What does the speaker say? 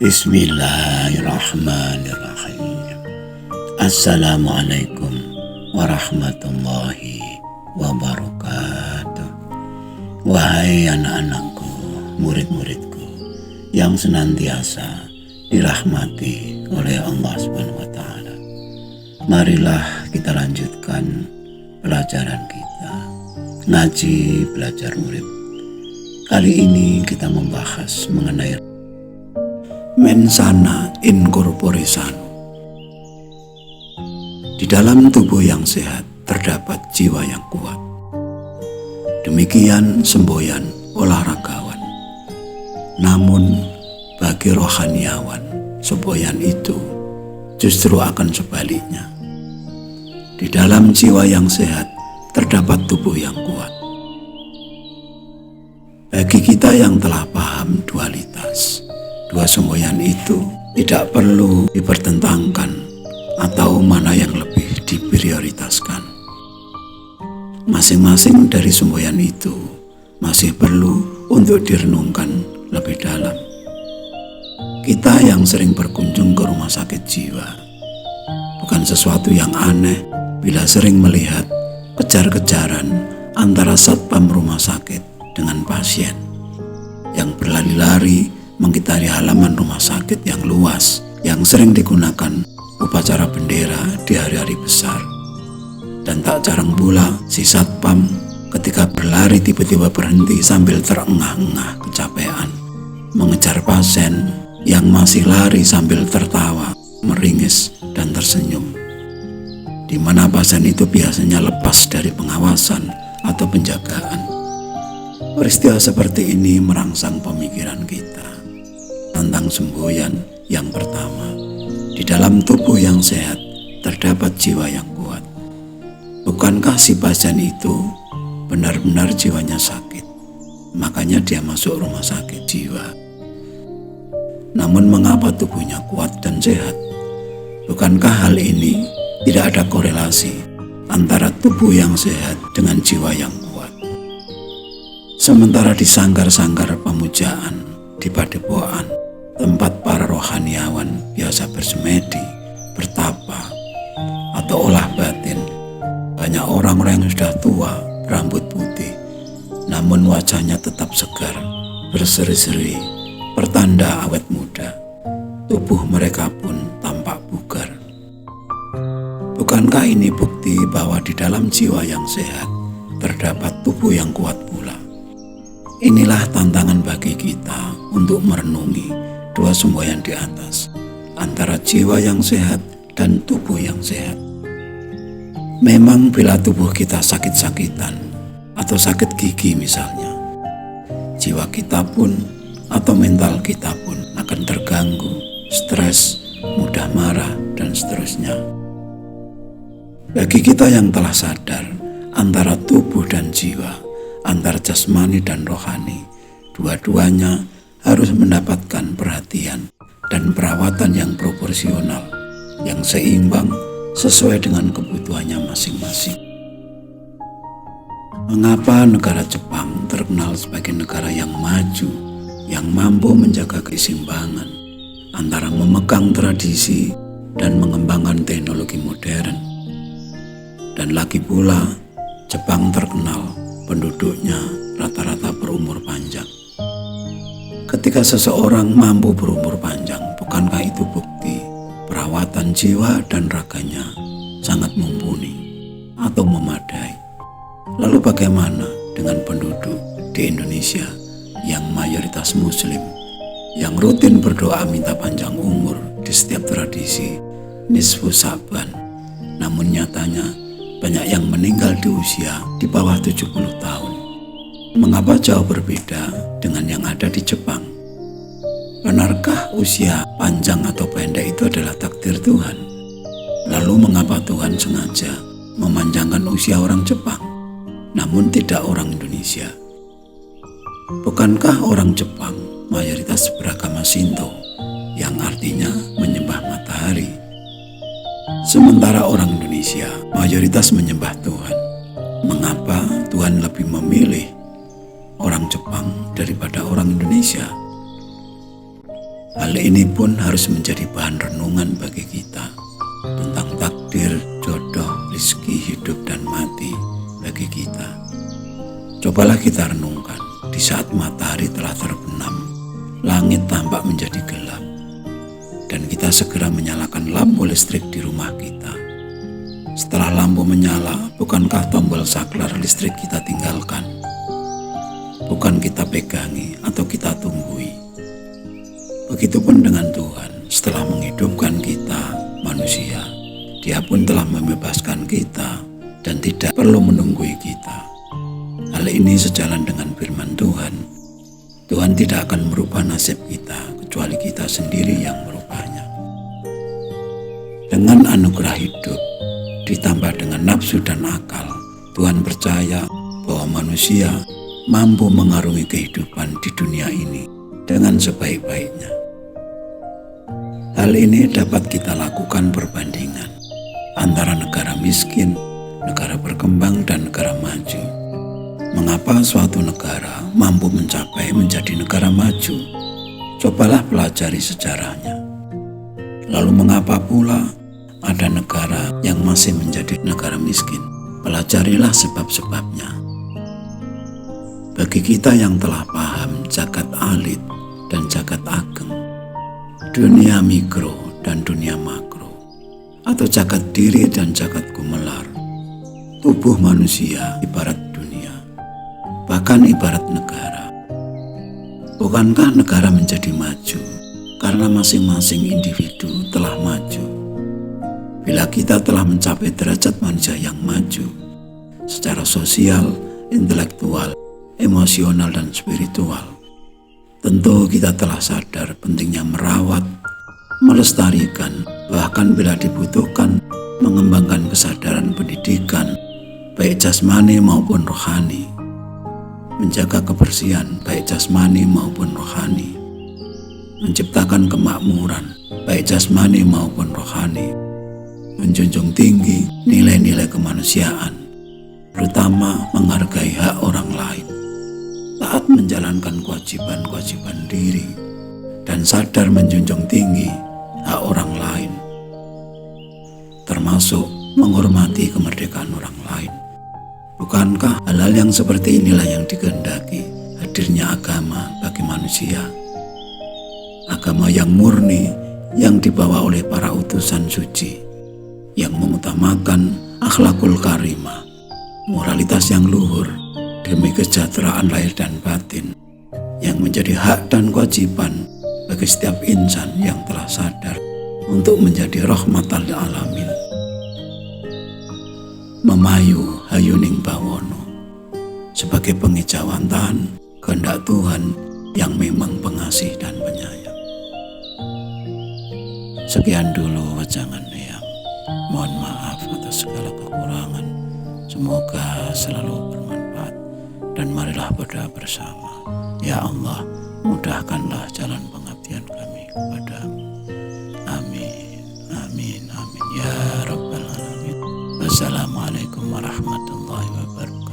Bismillahirrahmanirrahim. Assalamualaikum warahmatullahi wabarakatuh. Wahai anak-anakku, murid-muridku yang senantiasa dirahmati oleh Allah SWT. Marilah kita lanjutkan pelajaran kita, ngaji belajar murid. Kali ini kita membahas mengenai mens sana in corpore sano. Di dalam tubuh yang sehat terdapat jiwa yang kuat. Demikian semboyan olahragawan. Namun bagi rohaniawan, semboyan itu justru akan sebaliknya. Di dalam jiwa yang sehat terdapat tubuh yang kuat. Bagi kita yang telah paham dualitas, dua semboyan itu tidak perlu dipertentangkan atau mana yang lebih diprioritaskan. Masing-masing dari semboyan itu masih perlu untuk direnungkan lebih dalam. Kita yang sering berkunjung ke rumah sakit jiwa, bukan sesuatu yang aneh bila sering melihat kejar-kejaran antara satpam rumah sakit dengan pasien yang berlari-lari mengitari halaman rumah sakit yang luas yang sering digunakan upacara bendera di hari-hari besar. Dan tak jarang pula si satpam ketika berlari tiba-tiba berhenti sambil terengah-engah kecapean mengejar pasien yang masih lari sambil tertawa, meringis dan tersenyum, di mana pasien itu biasanya lepas dari pengawasan atau penjagaan. Peristiwa seperti ini merangsang pemikiran kita tentang semboyan yang pertama. Di dalam tubuh yang sehat terdapat jiwa yang kuat. Bukankah si pasien itu benar-benar jiwanya sakit, makanya dia masuk rumah sakit jiwa? Namun mengapa tubuhnya kuat dan sehat? Bukankah hal ini tidak ada korelasi antara tubuh yang sehat dengan jiwa yang kuat? Sementara di sanggar-sanggar pemujaan, di padepokan, tempat para rohaniawan biasa bersemedi, bertapa, atau olah batin, banyak orang-orang yang sudah tua, berambut putih, namun wajahnya tetap segar, berseri-seri, pertanda awet muda. Tubuh mereka pun tampak bugar. Bukankah ini bukti bahwa di dalam jiwa yang sehat terdapat tubuh yang kuat pula? Inilah tantangan bagi kita untuk merenungi dua semboyan di atas, antara jiwa yang sehat dan tubuh yang sehat. Memang bila tubuh kita sakit-sakitan atau sakit gigi misalnya, jiwa kita pun atau mental kita pun akan terganggu, stres, mudah marah, dan seterusnya. Bagi kita yang telah sadar antara tubuh dan jiwa, antara jasmani dan rohani, dua-duanya harus mendapatkan perhatian dan perawatan yang proporsional, yang seimbang sesuai dengan kebutuhannya masing-masing. Mengapa negara Jepang terkenal sebagai negara yang maju, yang mampu menjaga keseimbangan antara memegang tradisi dan mengembangkan teknologi modern? Dan lagi pula, Jepang terkenal penduduknya rata-rata berumur panjang. Ketika seseorang mampu berumur panjang, bukankah itu bukti perawatan jiwa dan raganya sangat mumpuni atau memadai? Lalu bagaimana dengan penduduk di Indonesia yang mayoritas muslim, yang rutin berdoa minta panjang umur di setiap tradisi nisfu Sa'ban, namun nyatanya banyak yang meninggal di usia di bawah 70 tahun. Mengapa jauh berbeda dengan yang ada di Jepang? Benarkah usia panjang atau pendek itu adalah takdir Tuhan? Lalu mengapa Tuhan sengaja memanjangkan usia orang Jepang, namun tidak orang Indonesia? Bukankah orang Jepang mayoritas beragama Shinto, yang artinya menyembah matahari? Sementara orang Indonesia mayoritas menyembah Tuhan. Mengapa Tuhan lebih memilih orang Jepang daripada orang Indonesia? Hal ini pun harus menjadi bahan renungan bagi kita tentang takdir, jodoh, rezeki, hidup dan mati bagi kita. Cobalah kita renungkan, di saat matahari telah terbenam, langit tampak menjadi gelap, dan kita segera menyalakan lampu listrik di rumah kita. Setelah lampu menyala, bukankah tombol saklar listrik kita tinggalkan? Bukan kita pegangi atau kita tunggui. Begitupun dengan Tuhan, setelah menghidupkan kita, manusia, Dia pun telah membebaskan kita dan tidak perlu menunggui kita. Hal ini sejalan dengan firman Tuhan. Tuhan tidak akan merubah nasib kita, kecuali kita sendiri yang merubahnya. Dengan anugerah hidup, ditambah dengan nafsu dan akal, Tuhan percaya bahwa manusia mampu mengarungi kehidupan di dunia ini dengan sebaik-baiknya. Hal ini dapat kita lakukan perbandingan antara negara miskin, negara berkembang, dan negara maju. Mengapa suatu negara mampu mencapai menjadi negara maju? Cobalah pelajari sejarahnya. Lalu mengapa pula ada negara yang masih menjadi negara miskin? Pelajarilah sebab-sebabnya. Bagi kita yang telah paham jagat alit dan jagat ageng, dunia mikro dan dunia makro, atau jagat diri dan jagat gumelar, tubuh manusia ibarat dunia, bahkan ibarat negara. Bukankah negara menjadi maju karena masing-masing individu telah maju? Bila kita telah mencapai derajat manusia yang maju secara sosial, intelektual, emosional, dan spiritual, tentu kita telah sadar pentingnya merawat, melestarikan, bahkan bila dibutuhkan mengembangkan kesadaran pendidikan, baik jasmani maupun rohani, menjaga kebersihan baik jasmani maupun rohani, menciptakan kemakmuran baik jasmani maupun rohani, menjunjung tinggi nilai-nilai kemanusiaan, terutama menghargai hak orang lain, taat menjalankan kewajiban-kewajiban diri, dan sadar menjunjung tinggi hak orang lain, termasuk menghormati kemerdekaan orang lain. Bukankah hal-hal yang seperti inilah yang dikehendaki hadirnya agama bagi manusia? Agama yang murni, yang dibawa oleh para utusan suci, yang mengutamakan akhlakul karimah, moralitas yang luhur, demi kesejahteraan lahir dan batin, yang menjadi hak dan kewajiban bagi setiap insan yang telah sadar untuk menjadi rahmatan lil alamin. Memayu hayuning bawono sebagai pengejawantahan kehendak Tuhan yang memang pengasih dan penyayang. Sekian dulu wajangan Eyang. Mohon maaf atas segala kekurangan. Semoga selalu bermanfaat, dan marilah berdoa bersama. Ya Allah, mudahkanlah jalan pengabdian kami kepadamu. Amin, amin, amin ya Rabbal Alamin. Wassalamualaikum warahmatullahi wabarakatuh.